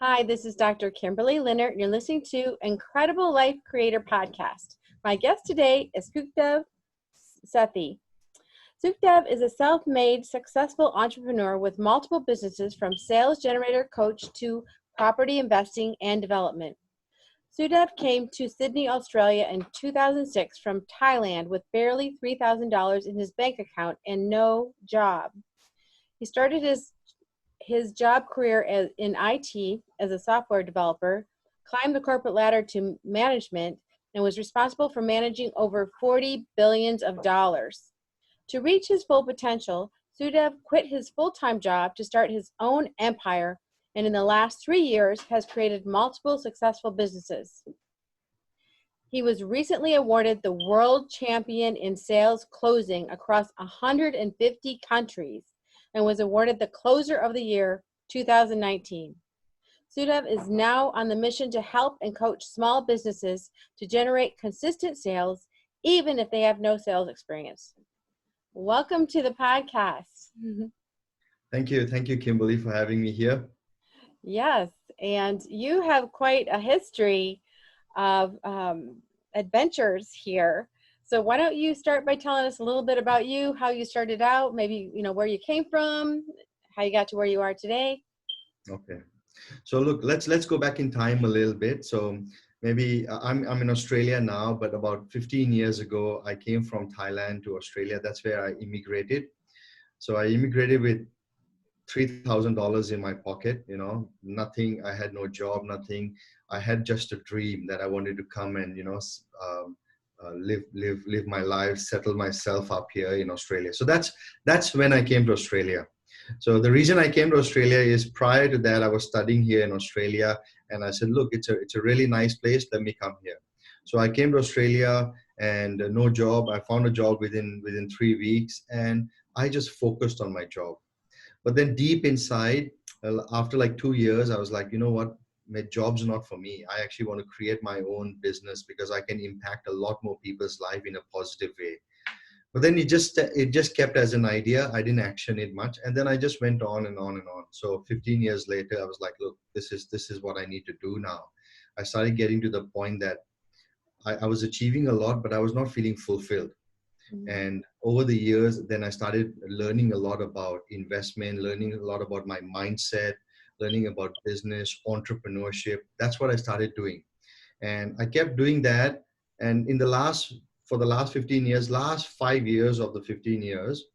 Hi, this is Dr. Kimberley Linert, and you're listening to Incredible Life Creator Podcast. My guest today is Sukhdev Sethi. Sukhdev is a self-made, successful entrepreneur with multiple businesses from sales generator coach to property investing and development. Sukhdev came to Sydney, Australia in 2006 from Thailand with barely $3,000 in his bank account and no job. He started his job career in IT as a software developer, climbed the corporate ladder to management, and was responsible for managing over $40 billion. To reach his full potential, Sukhdev quit his full-time job to start his own empire, and in the last 3 years has created multiple successful businesses. He was recently awarded the World Champion in Sales Closing across 150 countries and was awarded the Closer of the Year 2019. Sukhdev is now on the mission to help and coach small businesses to generate consistent sales, even if they have no sales experience. Welcome to the podcast. Thank you, Kimberly, for having me here. Yes, and you have quite a history of adventures here. So why don't you start by telling us a little bit about you, how you started out, maybe, where you came from, how you got to where you are today. Okay. So look, let's go back in time a little bit. So maybe I'm in Australia now, but about 15 years ago, I came from Thailand to Australia. That's where I immigrated. So I immigrated with $3,000 in my pocket, nothing. I had no job, nothing. I had just a dream that I wanted to come and, live my life, settle myself up here in Australia. So that's when I came to Australia. So the reason I came to Australia is prior to that, I was studying here in Australia, and I said, look, it's a really nice place. Let me come here. So I came to Australia and no job. I found a job within 3 weeks, and I just focused on my job. But then deep inside, after like 2 years, I was like, you know what? My job's not for me. I actually want to create my own business because I can impact a lot more people's life in a positive way. But then it just kept as an idea. I didn't action it much, and then I just went on and on and on. So 15 years later, I was like, look, this is what I need to do now. I started getting to the point that I was achieving a lot, but I was not feeling fulfilled. And over the years, then I started learning a lot about investment, learning a lot about my mindset, learning about business, entrepreneurship. That's what I started doing. And I kept doing that. And for the last 15 years, last 5 years of the 15 years,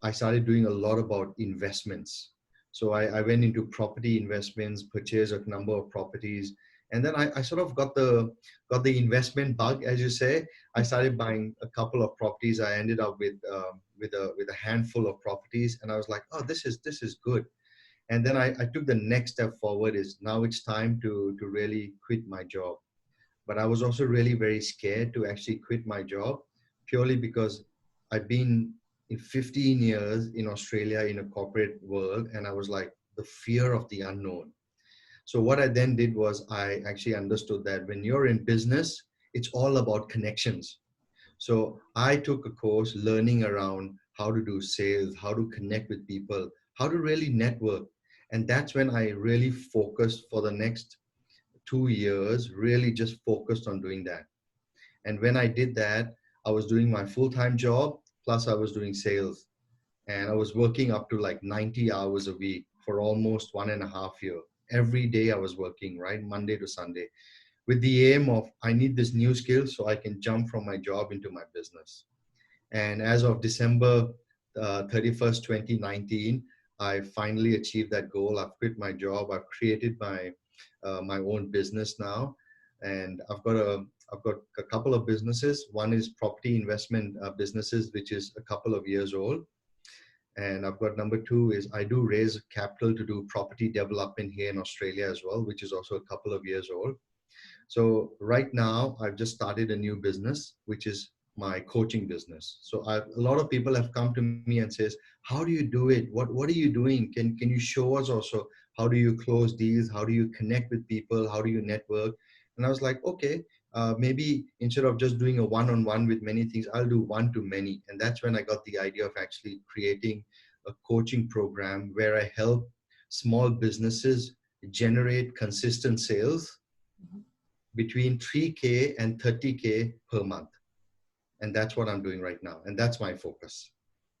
I started doing a lot about investments. So I went into property investments, purchased a number of properties, and then I sort of got the investment bug, as you say. I started buying a couple of properties. I ended up with a handful of properties, and I was like, oh, this is good. And then I took the next step forward. Is now it's time to really quit my job. But I was also really very scared to actually quit my job, purely because I've been in 15 years in Australia in a corporate world, and I was like, the fear of the unknown. So what I then did was I actually understood that when you're in business, it's all about connections. So I took a course learning around how to do sales, how to connect with people, how to really network. And that's when I really focused for the next 2 years, really just focused on doing that. And when I did that, I was doing my full-time job, plus I was doing sales. And I was working up to like 90 hours a week for almost 1.5 years. Every day I was working, right? Monday to Sunday, with the aim of I need this new skill so I can jump from my job into my business. And as of December 31st, 2019, I finally achieved that goal. I've quit my job. I've created my own business now, and I've got a couple of businesses. One is property investment businesses, which is a couple of years old. And I've got number two is I do raise capital to do property development here in Australia as well, which is also a couple of years old. So right now I've just started a new business, which is my coaching business. So a lot of people have come to me and says, how do you do it? What are you doing? Can you show us also, how do you close deals? How do you connect with people? How do you network? And I was like, okay, maybe instead of just doing a one-on-one with many things, I'll do one to many. And that's when I got the idea of actually creating a coaching program where I help small businesses generate consistent sales between 3K and 30K per month. And that's what I'm doing right now. And that's my focus.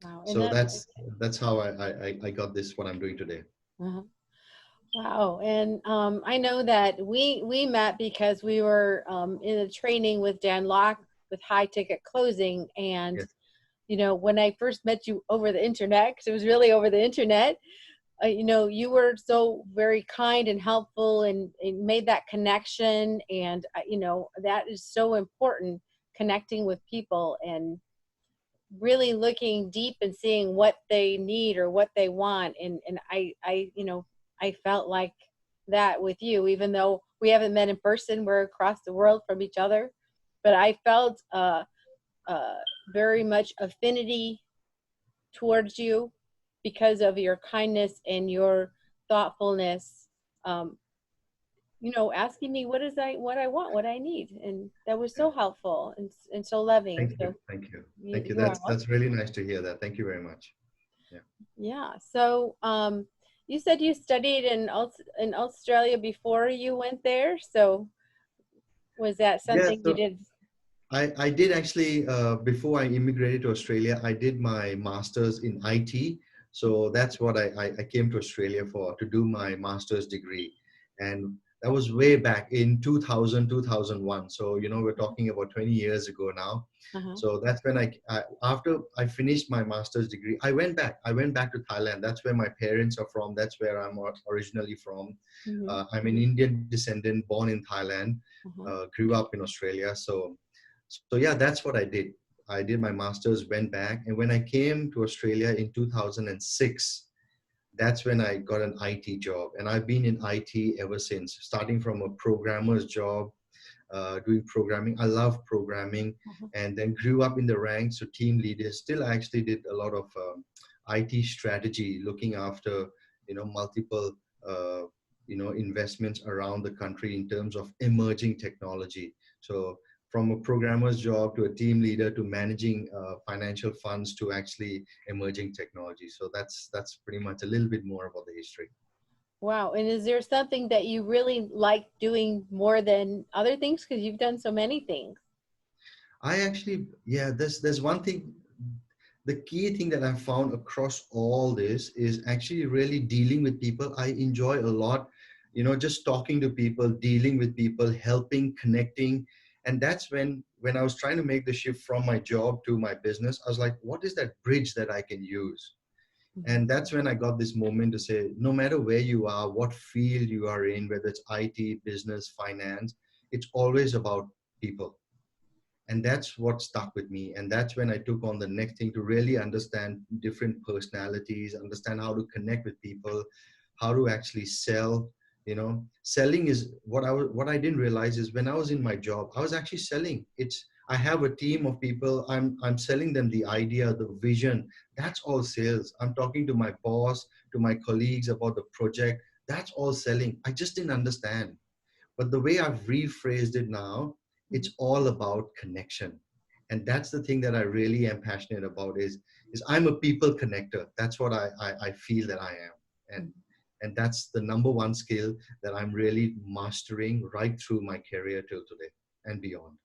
Wow. And So that's how I got this, what I'm doing today. uh wow. And I know that we met because we were in a training with Dan Locke with high ticket closing. And, Yes. you know, when I first met you over the internet, because it was really over the internet, you know, you were so very kind and helpful and made that connection. And, you know, that is so important, connecting with people and really looking deep and seeing what they need or what they want. And you know, I felt like that with you, even though we haven't met in person, we're across the world from each other, but I felt very much affinity towards you because of your kindness and your thoughtfulness. You know, asking me what I want, what I need, and that was so helpful and so loving. Thank you. So Thank you. Thank you. you are welcome. That's really nice to hear that. Thank you very much. Yeah. Yeah. So, you said you studied in Australia before you went there. So, was that Yeah. something you So did? I did actually, before I immigrated to Australia, I did my master's in IT. So that's what I came to Australia for, to do my master's degree. And that was way back in 2000, 2001. So, you know, we're talking about 20 years ago now. Uh-huh. So that's when after I finished my master's degree, I went back. I went back to Thailand. That's where my parents are from. That's where I'm originally from. Mm-hmm. I'm an Indian descendant, born in Thailand, Uh-huh. grew up in Australia. So yeah, that's what I did. I did my master's, went back, and when I came to Australia in 2006, that's when I got an IT job, and I've been in IT ever since. Starting from a programmer's job, doing programming. I love programming, Uh-huh. and then grew up in the ranks of team leaders. Still, I actually did a lot of IT strategy, looking after multiple investments around the country in terms of emerging technology. So from a programmer's job to a team leader to managing financial funds to actually emerging technology. So that's pretty much a little bit more about the history. Wow. And is there something that you really like doing more than other things? Because you've done so many things. I actually, yeah, there's one thing. The key thing that I found across all this is actually really dealing with people. I enjoy a lot, just talking to people, dealing with people, helping, connecting. And that's when I was trying to make the shift from my job to my business, I was like, what is that bridge that I can use? And that's when I got this moment to say, no matter where you are, what field you are in, whether it's IT, business, finance, it's always about people. And that's what stuck with me. And that's when I took on the next thing, to really understand different personalities, understand how to connect with people, how to actually sell. Selling is what I didn't realize is, when I was in my job, I was actually selling. I have a team of people. I'm selling them the idea, the vision. That's all sales. I'm talking to my boss, to my colleagues about the project. That's all selling. I just didn't understand. But the way I've rephrased it now, it's all about connection. And that's the thing that I really am passionate about is I'm a people connector. That's what I feel that I am. And that's the number one skill that I'm really mastering right through my career till today and beyond.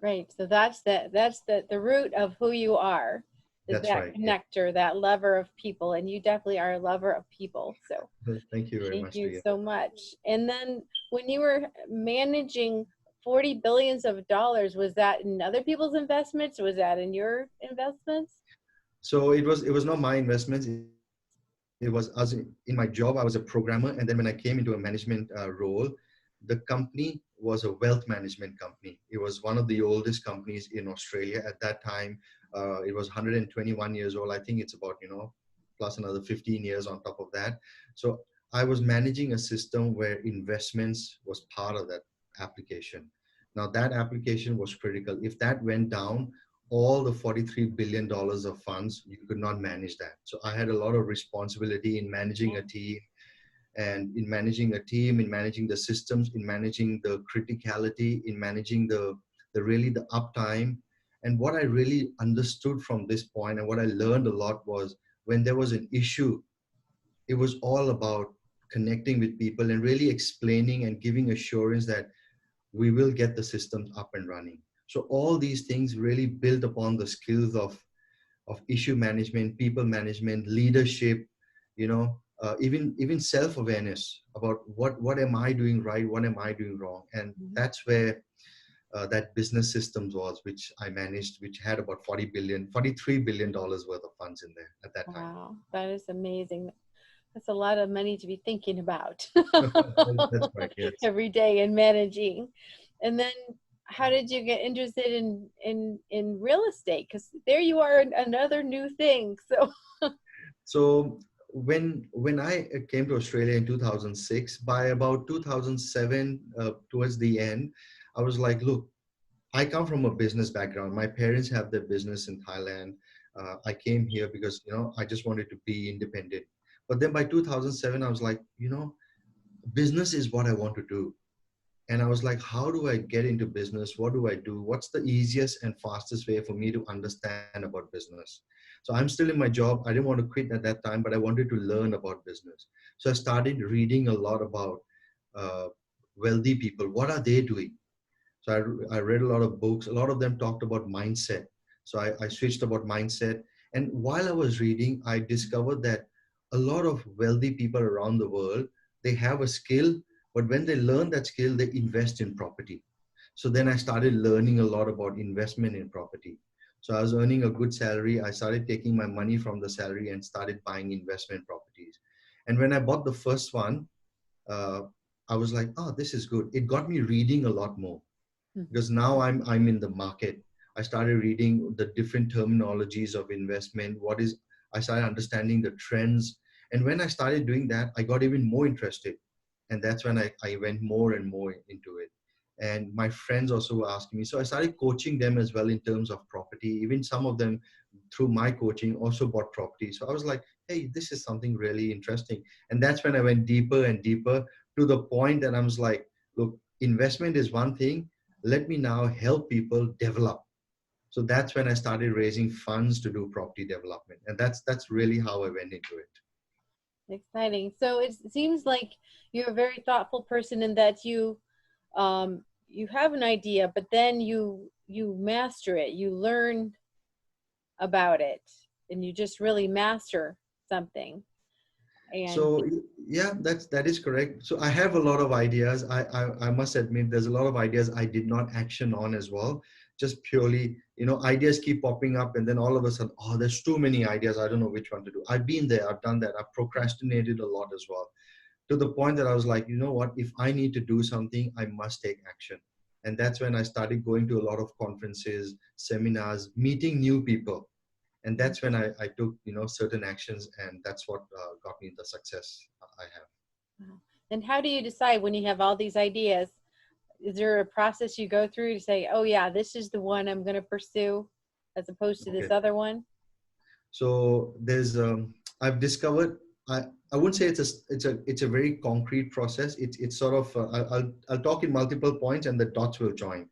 Great. So that's the root of who you are, is That's that right. Yeah. connector, that lover of people, and you definitely are a lover of people. So Thank you very thank much, you Leah. so much. And then when you were managing 40 billions of dollars, was that in other people's investments? Was that in your investments? So it was not my investments. It was as in my job, I was a programmer. And then when I came into a management role, the company was a wealth management company. It was one of the oldest companies in Australia at that time. It was 121 years old. I think it's about, plus another 15 years on top of that. So I was managing a system where investments was part of that application. Now that application was critical. If that went down, all the $43 billion of funds, you could not manage that. So I had a lot of responsibility in managing a team, in managing the systems, in managing the criticality, in managing the really the uptime. And what I really understood from this point, and what I learned a lot, was when there was an issue, it was all about connecting with people and really explaining and giving assurance that we will get the systems up and running. So all these things really build upon the skills of issue management, people management, leadership, even self-awareness about what am I doing right, what am I doing wrong. And that's where that business systems was, which I managed, which had about $43 billion worth of funds in there at that time. Wow, that is amazing. That's a lot of money to be thinking about That's right, yes. every day and managing. And then how did you get interested in real estate? Because there you are, another new thing. So when I came to Australia in 2006, by about 2007, towards the end, I was like, look, I come from a business background. My parents have their business in Thailand. I came here because, I just wanted to be independent. But then by 2007, I was like, business is what I want to do. And I was like, how do I get into business? What do I do? What's the easiest and fastest way for me to understand about business? So I'm still in my job. I didn't want to quit at that time, but I wanted to learn about business. So I started reading a lot about uh, wealthy people. What are they doing? So I read a lot of books. A lot of them talked about mindset. So I switched about mindset. And while I was reading, I discovered that a lot of wealthy people around the world, they have a skill, but when they learn that skill, they invest in property. So then I started learning a lot about investment in property. So I was earning a good salary. I started taking my money from the salary and started buying investment properties. And when I bought the first one, uh, I was like, oh, this is good. It got me reading a lot more because now I'm in the market. I started reading the different terminologies of investment. I started understanding the trends. And when I started doing that, I got even more interested. And that's when I went more and more into it. And my friends also were asking me. So I started coaching them as well in terms of property. Even some of them through my coaching also bought property. So I was like, hey, this is something really interesting. And that's when I went deeper and deeper to the point that I was like, look, investment is one thing. Let me now help people develop. So that's when I started raising funds to do property development. And that's really how I went into it. Exciting. So it seems like you're a very thoughtful person in that you have an idea, but then you master it. You learn about it, and you just really master something. And So yeah, that is correct. So I have a lot of ideas. I must admit there's a lot of ideas I did not action on as well. Just purely, ideas keep popping up and then all of a sudden, oh, there's too many ideas. I don't know which one to do. I've been there. I've done that. I've procrastinated a lot as well, to the point that I was like, you know what? If I need to do something, I must take action. And that's when I started going to a lot of conferences, seminars, meeting new people. And that's when I took, certain actions, and that's what got me the success I have. and how do you decide when you have all these ideas? Is there a process you go through to say, oh yeah, this is the one I'm going to pursue as opposed to this Okay. other one? So there's, I've discovered, I wouldn't say it's a very concrete process. It's sort of, I'll talk in multiple points and the dots will join.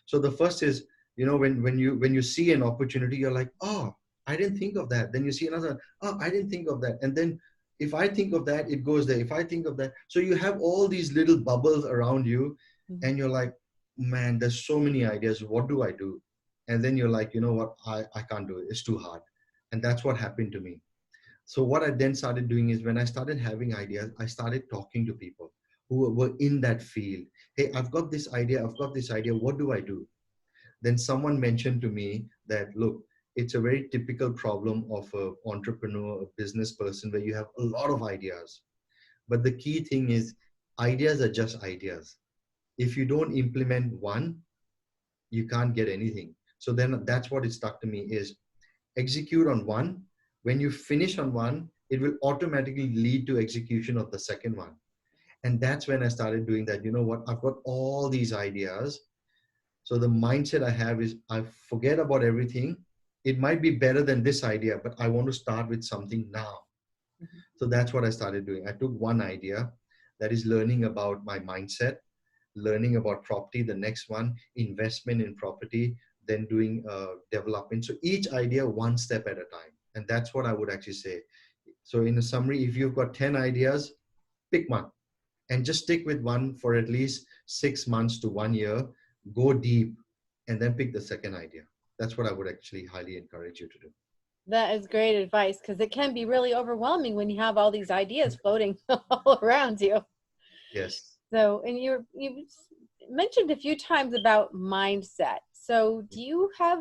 So the first is, when you see an opportunity, you're like, oh, I didn't think of that. Then you see another, oh, I didn't think of that. And then if I think of that, it goes there. If I think of that. So you have all these little bubbles around you and you're like, man, there's so many ideas. What do I do? And then you're like, you know what? I can't do it. It's too hard. And that's what happened to me. So what I then started doing is when I started having ideas, I started talking to people who were in that field. Hey, I've got this idea. I've got this idea. What do I do? Then someone mentioned to me that, look, it's a very typical problem of an entrepreneur, a business person, where you have a lot of ideas. But the key thing is ideas are just ideas. If you don't implement one, you can't get anything. So then that's what it stuck to me is execute on one. When you finish on one, it will automatically lead to execution of the second one. And that's when I started doing that. You know what? I've got all these ideas. So the mindset I have is I forget about everything. It might be better than this idea, but I want to start with something now. So that's what I started doing. I took one idea, that is learning about my mindset, learning about property. The next one, investment in property, then doing development. So each idea one step at a time. And that's what I would actually say. So in a summary, if you've got 10 ideas, Pick one and just stick with one for at least 6 months to 1 year. Go deep and then pick the second idea. That's what I would actually highly encourage you to do. That is great advice, because it can be really overwhelming when you have all these ideas floating all around you. Yes. So, and you mentioned a few times about mindset. So, do you have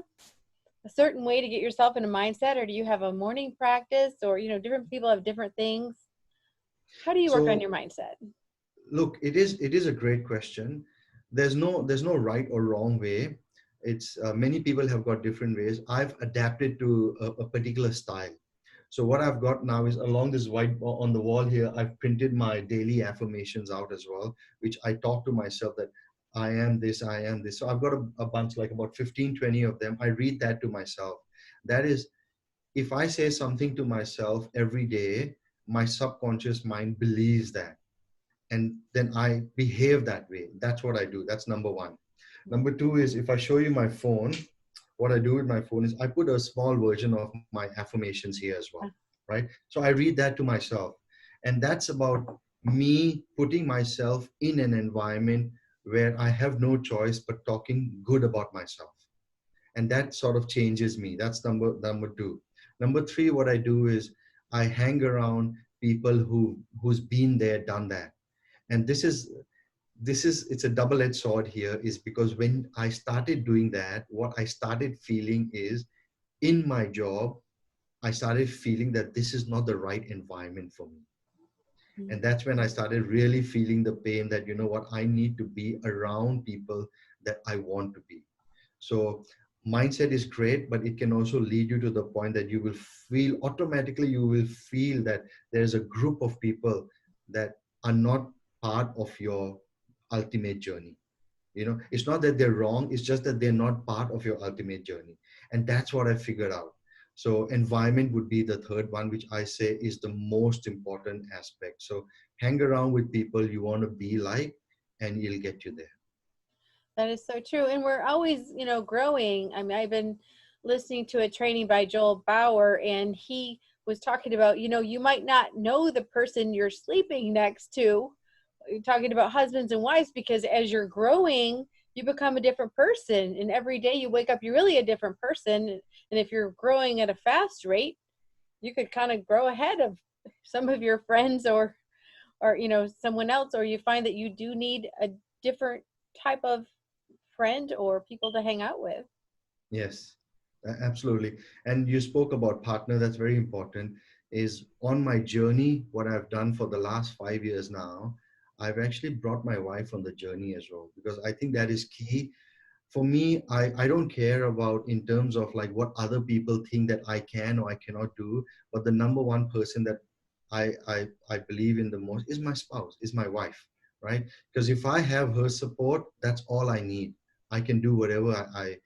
a certain way to get yourself in a mindset, or do you have a morning practice, or different people have different things? How do you work on So your mindset? look, it is a great question. There's no right or wrong way. It's many people have got different ways. I've adapted to a particular style. So what I've got now is, along this white on the wall here, I've printed my daily affirmations out as well, which I talk to myself that I am this, I am this. So I've got a bunch, like about 15, 20 of them. I read that to myself. That is, if I say something to myself every day, my subconscious mind believes that, and then I behave that way. That's what I do. That's number one. Number two is, if I show you my phone, what I do with my phone is I put a small version of my affirmations here as well, right? So I read that to myself. And that's about me putting myself in an environment where I have no choice but talking good about myself. And that sort of changes me. That's number two. Number three, what I do is I hang around people who's been there, done that. And this is it's a double-edged sword here, is because when I started doing that, what I started feeling is, in my job, I started feeling that this is not the right environment for me. And that's when I started really feeling the pain that, you know what, I need to be around people that I want to be. So mindset is great, but it can also lead you to the point that you will feel automatically, you will feel that there's a group of people that are not part of your ultimate journey. It's not that they're wrong, it's just that they're not part of your ultimate journey. And that's what I figured out. So environment would be the third one, which I say is the most important aspect. So hang around with people you want to be like, and it'll get you there. That is so true. And we're always, growing. I mean, I've been listening to a training by Joel Bauer, and he was talking about, you might not know the person you're sleeping next to. You're talking about husbands and wives, because as you're growing, you become a different person. And every day you wake up, you're really a different person. And if you're growing at a fast rate, you could kind of grow ahead of some of your friends, or someone else, or you find that you do need a different type of friend or people to hang out with. Yes, absolutely. And you spoke about partner. That's very important. Is on my journey, what I've done for the last 5 years now, I've actually brought my wife on the journey as well, because I think that is key. For me, I don't care about in terms of like what other people think that I can or I cannot do, but the number one person that I believe in the most is my spouse, is my wife, right? Because if I have her support, that's all I need. I can do whatever I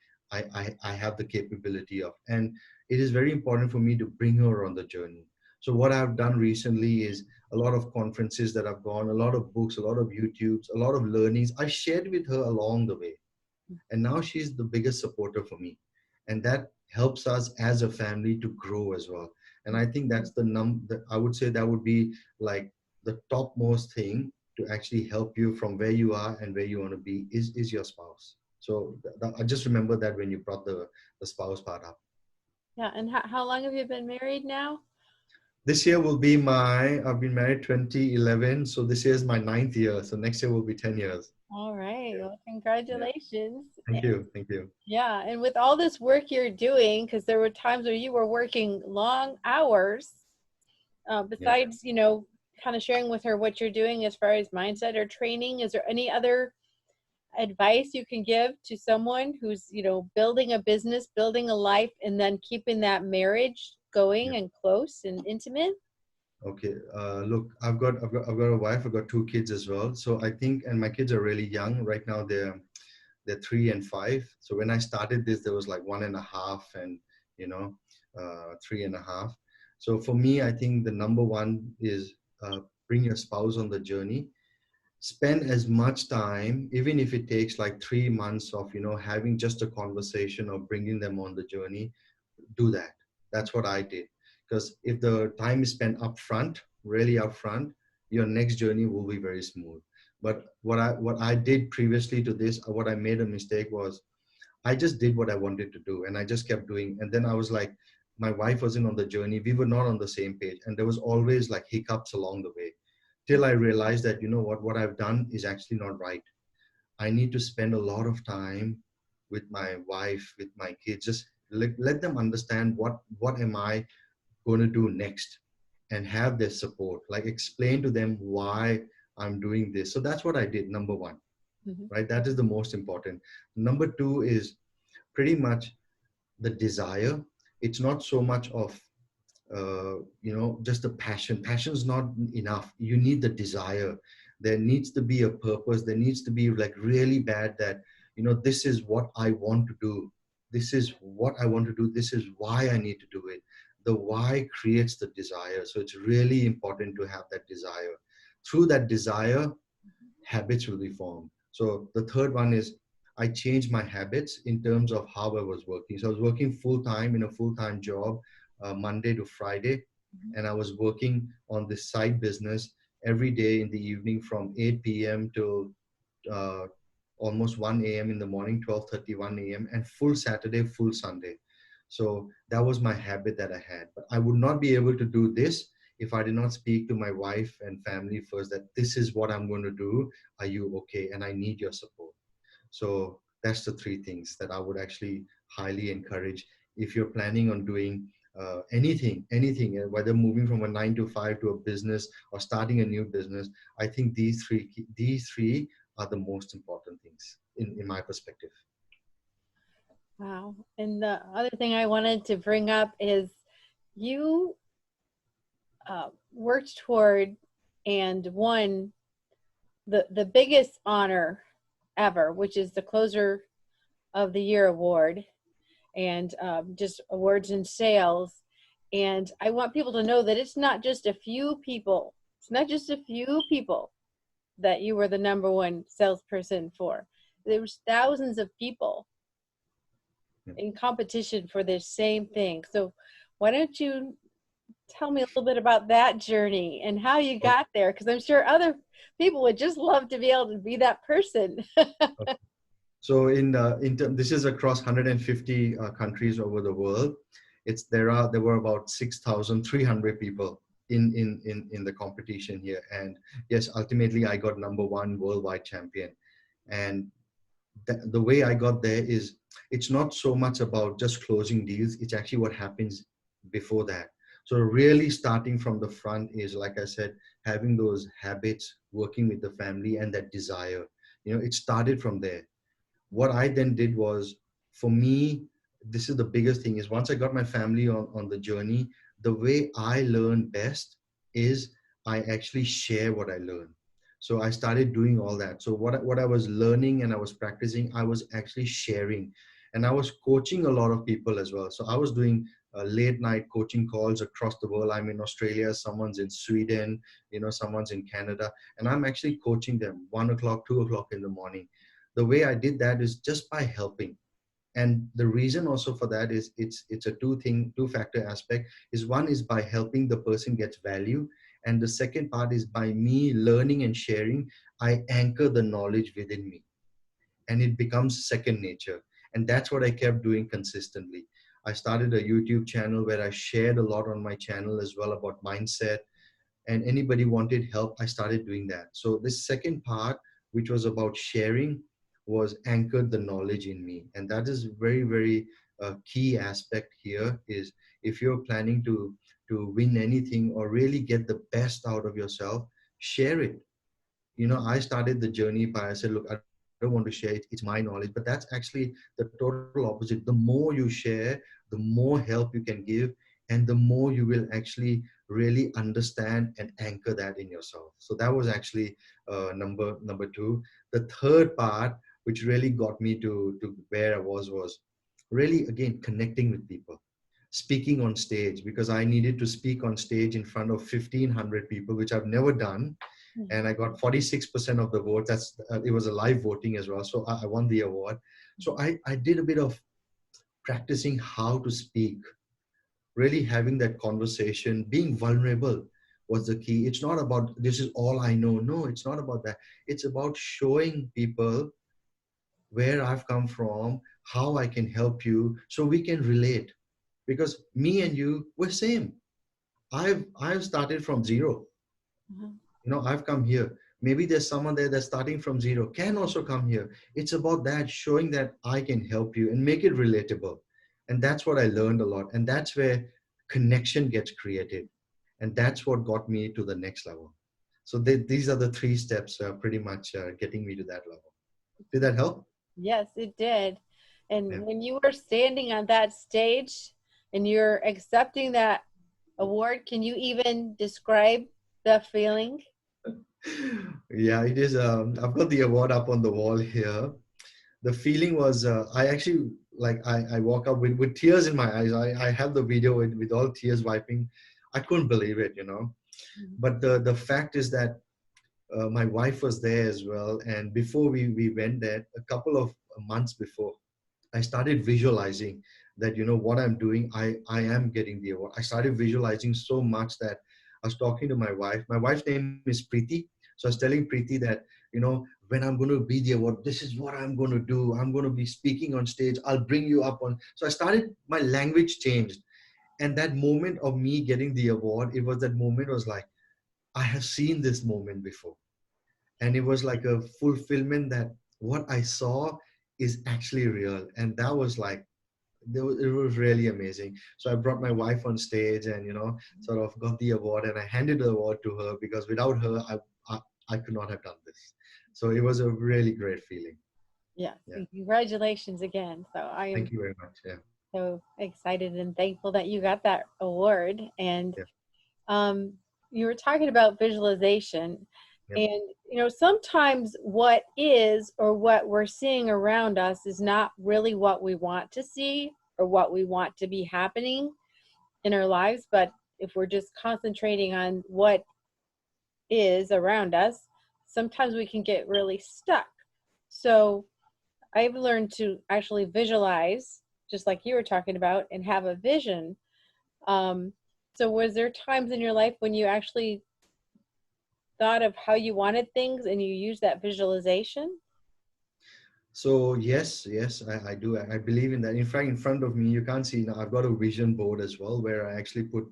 have the capability of. And it is very important for me to bring her on the journey. So what I've done recently is a lot of conferences that I've gone, a lot of books, a lot of YouTubes, a lot of learnings I shared with her along the way. And now she's the biggest supporter for me, and that helps us as a family to grow as well. And I think that's that I would say that would be like the topmost thing to actually help you from where you are and where you want to be is your spouse. So I just remember that when you brought the spouse part up. Yeah. And how long have you been married now? This year will be I've been married 2011, so this year is my ninth year, so next year will be 10 years. All right. Yeah. Well, Yeah. congratulations. Thank you. Thank you. Yeah. And with all this work you're doing, because there were times where you were working long hours, Yeah. besides, kind of sharing with her what you're doing as far as mindset or training, is there any other advice you can give to someone who's, building a business, building a life, and then keeping that marriage going and close and intimate? Okay. Look, I've got a wife. I've got two kids as well. So I think, and my kids are really young right now. They're 3 and 5. So when I started this, there was like 1.5 and you know 3.5. So for me, I think the number one is bring your spouse on the journey. Spend as much time, even if it takes like 3 months of having just a conversation or bringing them on the journey. Do that. That's what I did. Because if the time is spent upfront, really upfront, your next journey will be very smooth. But what I did previously to this, what I made a mistake was I just did what I wanted to do and I just kept doing. And then I was like, my wife wasn't on the journey. We were not on the same page. And there was always like hiccups along the way till I realized that, you know what I've done is actually not right. I need to spend a lot of time with my wife, with my kids, just let them understand what am I going to do next and have their support, like explain to them why I'm doing this. So that's what I did, number one, Mhm. right? That is the most important. Number two is pretty much the desire. It's not so much of just the passion. Passion's not enough. You need the desire. There needs to be a purpose. There needs to be like really bad that, this is what I want to do. This is what I want to do. This is why I need to do it. The why creates the desire. So it's really important to have that desire. Through that desire, habits will be formed. So the third one is I changed my habits in terms of how I was working. So I was working full time in a full time job, Monday to Friday, and I was working on this side business every day in the evening from 8 p.m. to uh, almost 1 a.m. in the morning, 12:30, 1 a.m., and full Saturday, full Sunday. So that was my habit that I had. But I would not be able to do this if I did not speak to my wife and family first that this is what I'm going to do. Are you okay? And I need your support. So that's the three things that I would actually highly encourage if you're planning on doing anything, whether moving from a 9 to 5 to a business or starting a new business. I think these three are the most important things in my perspective. Wow. And the other thing I wanted to bring up is you worked toward and won the biggest honor ever, which is the Closer of the Year award, and just awards in sales. And I want people to know that it's not just a few people. It's not just a few people that you were the number one salesperson for. There was thousands of people in competition for the same thing. So why don't you tell me a little bit about that journey and how you got there? Because I'm sure other people would just love to be able to be that person. So this is across 150 countries over the world. There were about 6,300 people in the competition here, and yes, ultimately I got number one worldwide champion. And the way I got there is it's not so much about just closing deals. It's actually what happens before that. So really starting from the front is, like I said, having those habits, working with the family, and that desire. It started from there. What I then did was, for me, this is the biggest thing, is once I got my family on the journey, the way I learn best is I actually share what I learn. So I started doing all that. So what I was learning and I was practicing, I was actually sharing. And I was coaching a lot of people as well. So I was doing late night coaching calls across the world. I'm in Australia, someone's in Sweden, someone's in Canada, and I'm actually coaching them 1 o'clock, 2 o'clock in the morning. The way I did that is just by helping. And the reason also for that is it's a two factor aspect. Is one is by helping the person gets value, and the second part is by me learning and sharing, I anchor the knowledge within me and it becomes second nature. And that's what I kept doing consistently. I started a YouTube channel where I shared a lot on my channel as well about mindset, and anybody wanted help, I started doing that. So this second part, which was about sharing, was anchored the knowledge in me. And that is very, very key aspect here is if you're planning to win anything or really get the best out of yourself, share it. I started the journey by, I said, look, I don't want to share it. It's my knowledge, but that's actually the total opposite. The more you share, the more help you can give, and the more you will actually really understand and anchor that in yourself. So that was actually number two. The third part, which really got me to where I was really, again, connecting with people, speaking on stage, because I needed to speak on stage in front of 1,500 people, which I've never done, and I got 46% of the vote. It was a live voting as well, so I won the award. So I did a bit of practicing how to speak, really having that conversation, being vulnerable. was the key. It's not about this is all I know. No, it's not about that. It's about showing people where I've come from, how I can help you, so we can relate. Because me and you, we're same. I've started from zero. Mhm. I've come here. Maybe there's someone there that's starting from zero, can also come here. It's about that, showing that I can help you and make it relatable. And that's what I learned a lot. And that's where connection gets created. And that's what got me to the next level. So these are the three steps, pretty much getting me to that level. Did that help? Yes, it did. Yeah. And when you were standing on that stage and you're accepting that award, can you even describe the feeling? Yeah, it is. I've got the award up on the wall here. The feeling was, I actually, like, I walk up with tears in my eyes. I have the video with all tears wiping. I couldn't believe it. But the fact is that my wife was there as well. And before we went there, a couple of months before, I started visualizing that, what I'm doing, I am getting the award. I started visualizing so much that I was talking to my wife. My wife's name is Preeti. So I was telling Preeti that, when I'm going to be the award, this is what I'm going to do. I'm going to be speaking on stage. I'll bring you up on. So I started, my language changed. And that moment of me getting the award, it was that moment was like, I have seen this moment before. And it was like a fulfillment that what I saw is actually real. And that was like, it was really amazing. So I brought my wife on stage and, sort of got the award, and I handed the award to her because without her, I could not have done this. So it was a really great feeling. Yes, Yeah. and congratulations again. So I am Thank you very much. Yeah. so excited and thankful that you got that award. And Yeah. um, you were talking about visualization. Yeah. And, sometimes what is or what we're seeing around us is not really what we want to see or what we want to be happening in our lives. But if we're just concentrating on what is around us, sometimes we can get really stuck. So I've learned to actually visualize, just like you were talking about, and have a vision. Um, so was there times in your life when you actually thought of how you wanted things and you used that visualization? So yes, I do. I believe in that. In fact, in front of me, you can't see now. I've got a vision board as well, where I actually put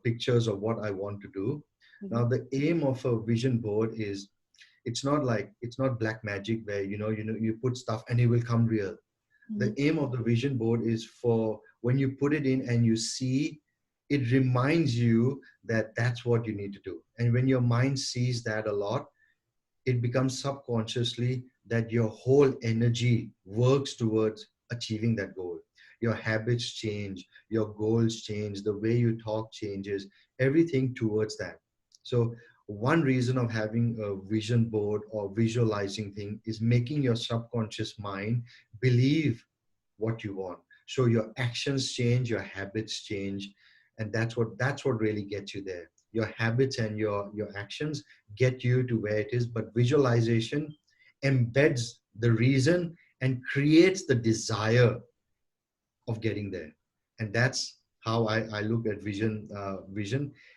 pictures of what I want to do. Mm-hmm. Now, the aim of a vision board is it's not black magic where you put stuff and it will come real. The aim of the vision board is for when you put it in and you see, it reminds you that that's what you need to do. And when your mind sees that a lot, it becomes subconsciously that your whole energy works towards achieving that goal. Your habits change, your goals change, the way you talk changes, everything towards that. So one reason of having a vision board or visualizing thing is making your subconscious mind believe what you want. So your actions change, your habits change, and that's what really gets you there. Your habits and your actions get you to where it is, but visualization embeds the reason and creates the desire of getting there. And that's how I look at vision.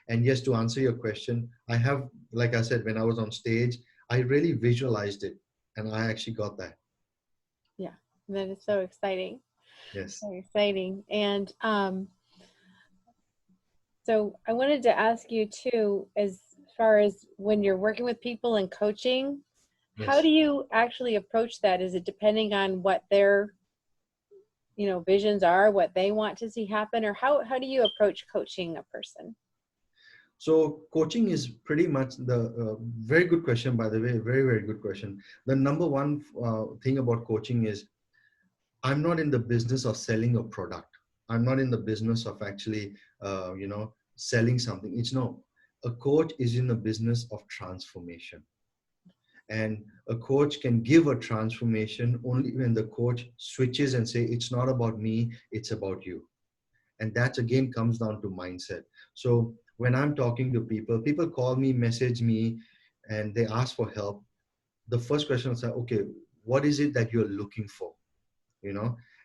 And yes, to answer your question, I have, like I said, when I was on stage, I really visualized it, and I actually got that. Yeah, that is so exciting. Yes. So exciting. And so I wanted to ask you too, as far as when you're working with people and coaching, how Yes. do you actually approach that? Is it depending on what their, visions are, what they want to see happen, or how do you approach coaching a person? So coaching is pretty much the very good question, by the way, very, very good question. The number one thing about coaching is I'm not in the business of selling a product. I'm not in the business of actually, selling something. It's no, a coach is in the business of transformation. And a coach can give a transformation only when the coach switches and say, it's not about me, it's about you. And that again comes down to mindset. So when I'm talking to people call me, message me, and they ask for help. The first question is, okay, what is it that you're looking for?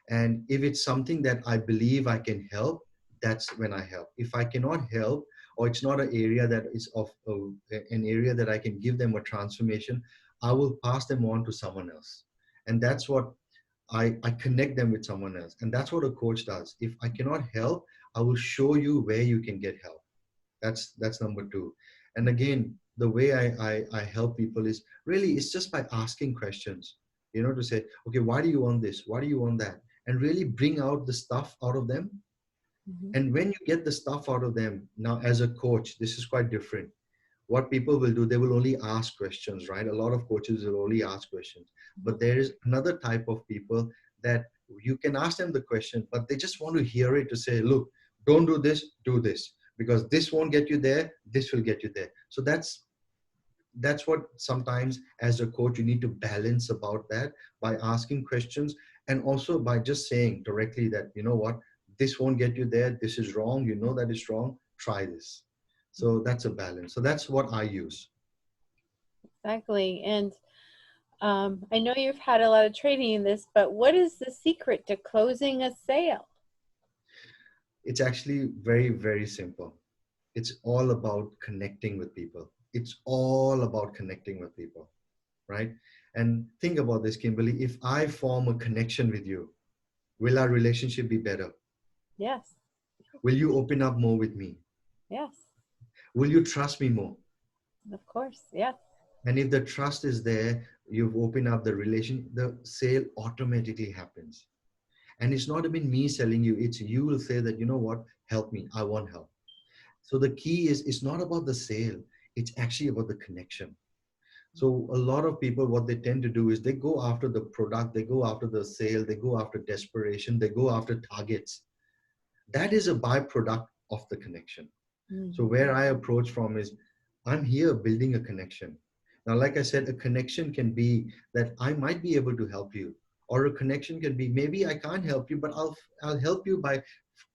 And if it's something that I believe I can help, that's when I help. If I cannot help, or it's not an area that is of an area that I can give them a transformation, I will pass them on to someone else. And that's what I connect them with someone else. And that's what a coach does. If I cannot help, I will show you where you can get help. That's number two. And again, the way I help people is really, it's just by asking questions, to say, okay, why do you want this? Why do you want that? And really bring out the stuff out of them. Mm-hmm. And when you get the stuff out of them, now as a coach, this is quite different. What people will do, they will only ask questions, right? A lot of coaches will only ask questions. But there is another type of people that you can ask them the question, but they just want to hear it, to say, look, don't do this, do this, because this won't get you there, this will get you there. So that's what sometimes as a coach you need to balance about that, by asking questions, and also by just saying directly that, you know what, this won't get you there, this is wrong, you know that is wrong, try this. So that's a balance. So that's what I use. Exactly. And I know you've had a lot of training in this, but what is the secret to closing a sale? It's actually very, very simple. It's all about connecting with people. It's all about connecting with people, right? And think about this, Kimberly. If I form a connection with you, will our relationship be better? Yes. Will you open up more with me? Yes. Will you trust me more? Of course. Yes. And if the trust is there, you've opened up the relation, the sale automatically happens. And it's not even me selling you. It's you will say that, you know what, help me. I want help. So the key is, it's not about the sale. It's actually about the connection. So a lot of people, what they tend to do is they go after the product, they go after the sale, they go after desperation, they go after targets. That is a byproduct of the connection. Mm-hmm. So where I approach from is, I'm here building a connection. Now, like I said, a connection can be that I might be able to help you, or a connection can be, maybe I can't help you, but I'll help you by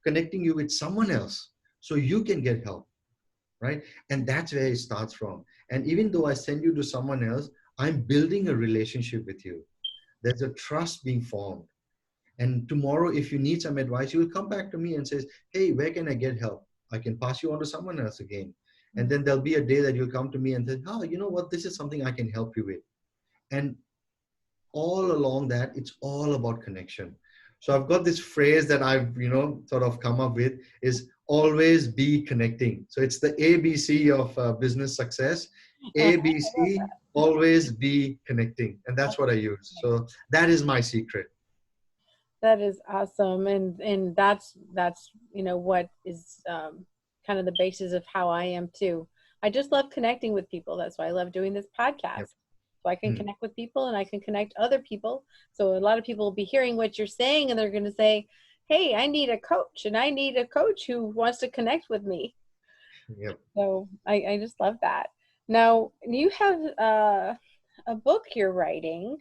connecting you with someone else so you can get help, right? And that's where it starts from. And even though I send you to someone else, I'm building a relationship with you. There's a trust being formed. And tomorrow, if you need some advice, you will come back to me and says, hey, where can I get help? I can pass you on to someone else again. And then there'll be a day that you'll come to me and say, oh, you know what, this is something I can help you with. And all along that, it's all about connection. So I've got this phrase that I've, sort of come up with, is always be connecting. So it's the ABC of business success. ABC, always be connecting. And that's what I use. So that is my secret. That is awesome. And that's what is kind of the basis of how I am too. I just love connecting with people. That's why I love doing this podcast. Yep. So I can connect with people and I can connect other people. So a lot of people will be hearing what you're saying and they're going to say, hey, I need a coach, and I need a coach who wants to connect with me. Yep. So I just love that. Now, you have a book you're writing,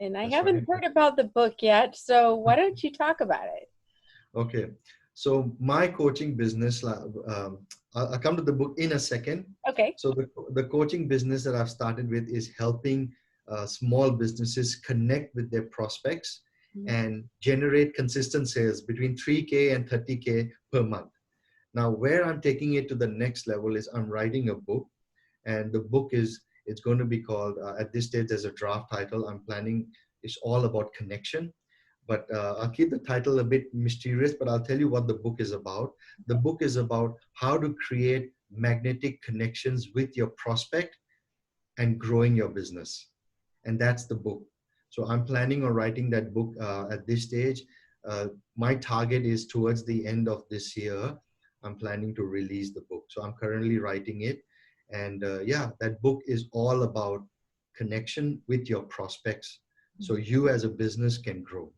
and I haven't heard about the book yet. So why don't you talk about it? Okay. So my coaching business, I'll come to the book in a second. Okay. So the coaching business that I've started with is helping small businesses connect with their prospects and generate consistent sales between 3K and 30K per month. Now, where I'm taking it to the next level is I'm writing a book, and the book it's going to be called, at this stage, there's a draft title I'm planning. It's all about connection. But I'll keep the title a bit mysterious, but I'll tell you what the book is about. The book is about how to create magnetic connections with your prospect and growing your business. And that's the book. So I'm planning on writing that book at this stage. My target is towards the end of this year, I'm planning to release the book. So I'm currently writing it. And that book is all about connection with your prospects, so you as a business can grow.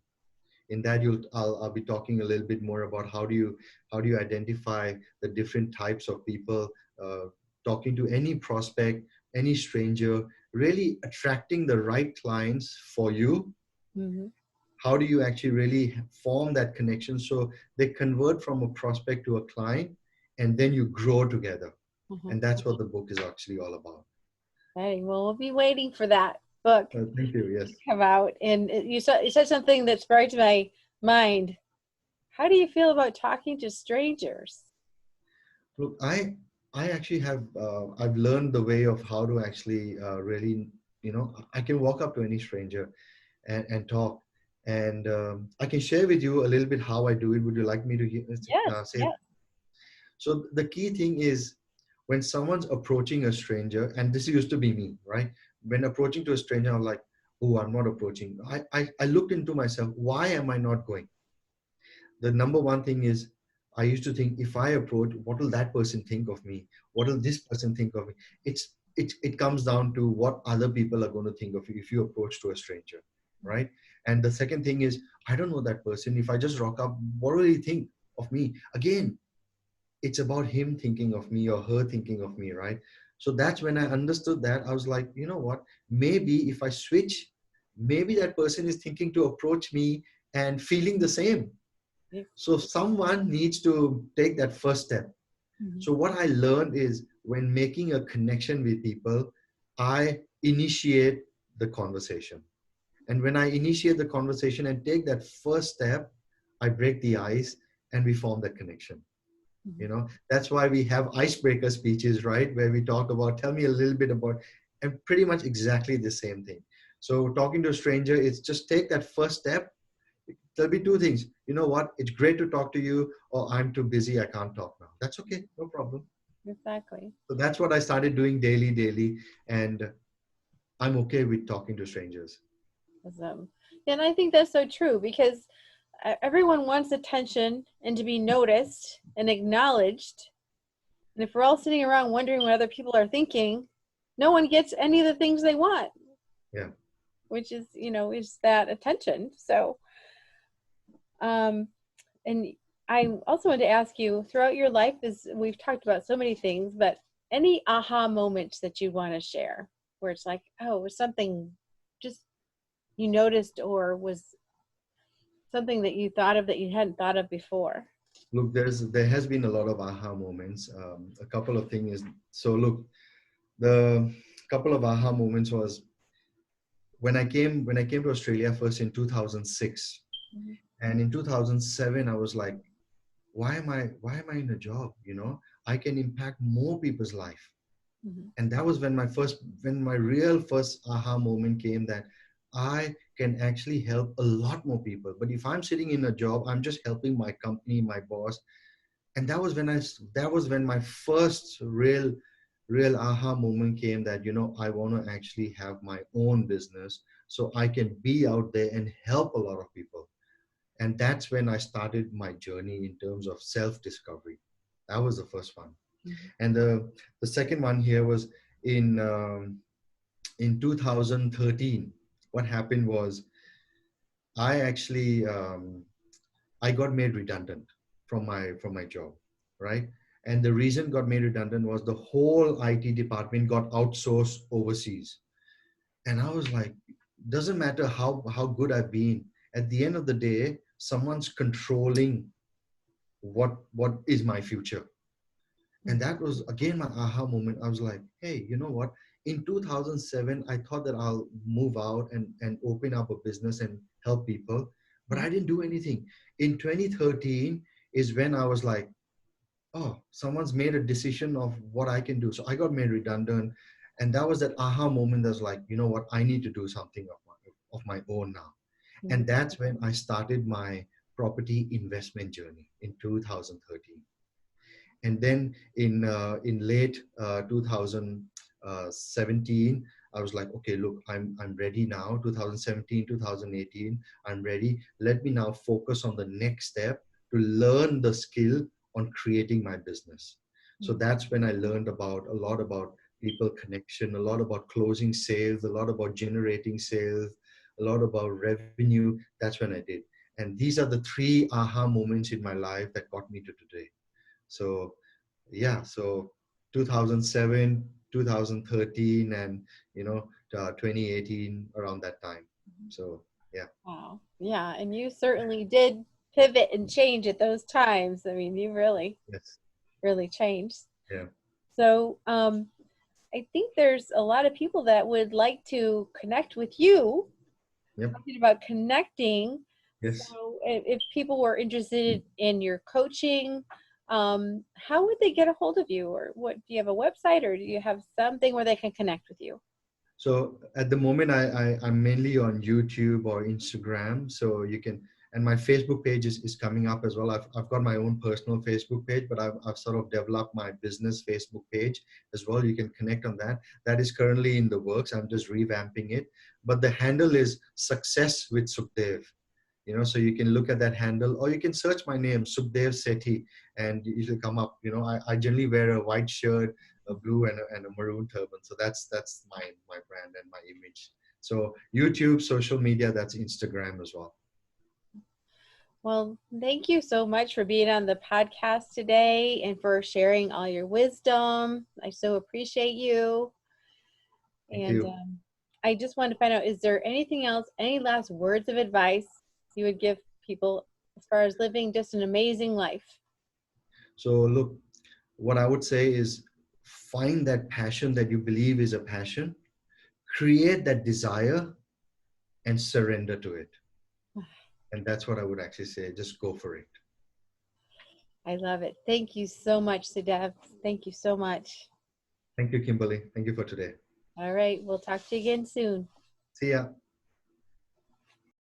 In that, I'll be talking a little bit more about how do you identify the different types of people, talking to any prospect, any stranger, really attracting the right clients for you. Mm-hmm. How do you actually really form that connection so they convert from a prospect to a client, and then you grow together. And that's what the book is actually all about. Hey, well, we'll be waiting for that book. Thank you. Yes. To come out. And you said something that sparked my mind. How do you feel about talking to strangers? Look, I I actually have, I've learned the way of how to actually really, I can walk up to any stranger and talk. And I can share with you a little bit how I do it. Would you like me to Yes, say? yes. So the key thing is when someone's approaching a stranger, and this used to be me, right? When approaching to a stranger, I'm like, oh, I'm not approaching. I looked into myself. Why am I not going? The number one thing is I used to think if I approach, what will that person think of me? What will this person think of me? It comes down to what other people are going to think of you if you approach to a stranger, right? And the second thing is I don't know that person. If I just rock up, what will he think of me? Again, it's about him thinking of me or her thinking of me, right? So that's when I understood that. I was like, you know what? Maybe if I switch, maybe that person is thinking to approach me and feeling the same. So someone needs to take that first step. Mhm. So what I learned is when making a connection with people, I initiate the conversation. And when I initiate the conversation and take that first step, I break the ice and we form that connection. Mhm. That's why we have icebreaker speeches, right? Where we talk about, tell me a little bit about, and pretty much exactly the same thing. So talking to a stranger, it's just take that first step. There'll be two things. You know what? It's great to talk to you, or I'm too busy. I can't talk now. That's okay. No problem. Exactly. So that's what I started doing daily. And I'm okay with talking to strangers. Awesome. And I think that's so true because everyone wants attention and to be noticed and acknowledged. And if we're all sitting around wondering what other people are thinking, no one gets any of the things they want, Yeah. which is, is that attention. So, um, and I also want to ask you throughout your life, is we've talked about so many things, but any aha moments that you want to share where it's like, oh, it was something just you noticed or was something that you thought of that you hadn't thought of before? Look, there has been a lot of aha moments. A couple of things. So look, the couple of aha moments was when I came to Australia first in 2006, Mhm. and in 2007 I was like, why am I in a job? I can impact more people's life. Mhm. And that was when my real first aha moment came, that I can actually help a lot more people. But if I'm sitting in a job, I'm just helping my company, my boss. And that was when my first real aha moment came, that I want to actually have my own business so I can be out there and help a lot of people. And that's when I started my journey in terms of self discovery. That was the first one. Mhm. And the second one here was in 2013. What happened was I actually I got made redundant from my job, right? And the reason got made redundant was the whole IT department got outsourced overseas. And I was like, doesn't matter how good I've been. At the end of the day, someone's controlling what is my future. And that was again my aha moment. I was like, hey, you know what? In 2007, I thought that I'll move out and open up a business and help people, but Mhm. I didn't do anything. In 2013 is when I was like, oh, someone's made a decision of what I can do. So I got made redundant. And that was that aha moment that's like, you know what? I need to do something of my own now. Mhm. And that's when I started my property investment journey in 2013. And then in late 2017, I was like, okay, look, I'm ready now. 2017, 2018, I'm ready. Let me now focus on the next step to learn the skill on creating my business. So Mhm. that's when I learned about a lot about people connection, a lot about closing sales, a lot about generating sales, a lot about revenue. That's when I did. And these are the three aha moments in my life that got me to today. So yeah, so 2007, 2013, and 2018, around that time. So yeah. Wow. Yeah. And you certainly did pivot and change at those times. I mean, you really, Yes. really changed. Yeah. So, I think there's a lot of people that would like to connect with you, Yep. talking about connecting. Yes. So, if people were interested in your coaching, how would they get a hold of you? Or what, do you have a website, or do you have something where they can connect with you? So at the moment, I'm mainly on YouTube or Instagram. So you can, and my Facebook page is coming up as well. I've got my own personal Facebook page, but I've sort of developed my business Facebook page as well. You can connect on that. That is currently in the works. I'm just revamping it. But the handle is Success with Sukhdev. So you can look at that handle, or you can search my name, Sukhdev Sethi, and it'll come up. I generally wear a white shirt, a blue and a maroon turban. So that's my brand and my image. So YouTube, social media, that's Instagram as well. Well, thank you so much for being on the podcast today and for sharing all your wisdom. I so appreciate you. Thank And you. I just wanted to find out, is there anything else, any last words of advice you would give people as far as living just an amazing life? So look, what I would say is find that passion that you believe is a passion, create that desire, and surrender to it. And that's what I would actually say. Just go for it. I love it. Thank you so much, Sukhdevs. Thank you so much. Thank you, Kimberly. Thank you for today. All right. We'll talk to you again soon. See ya.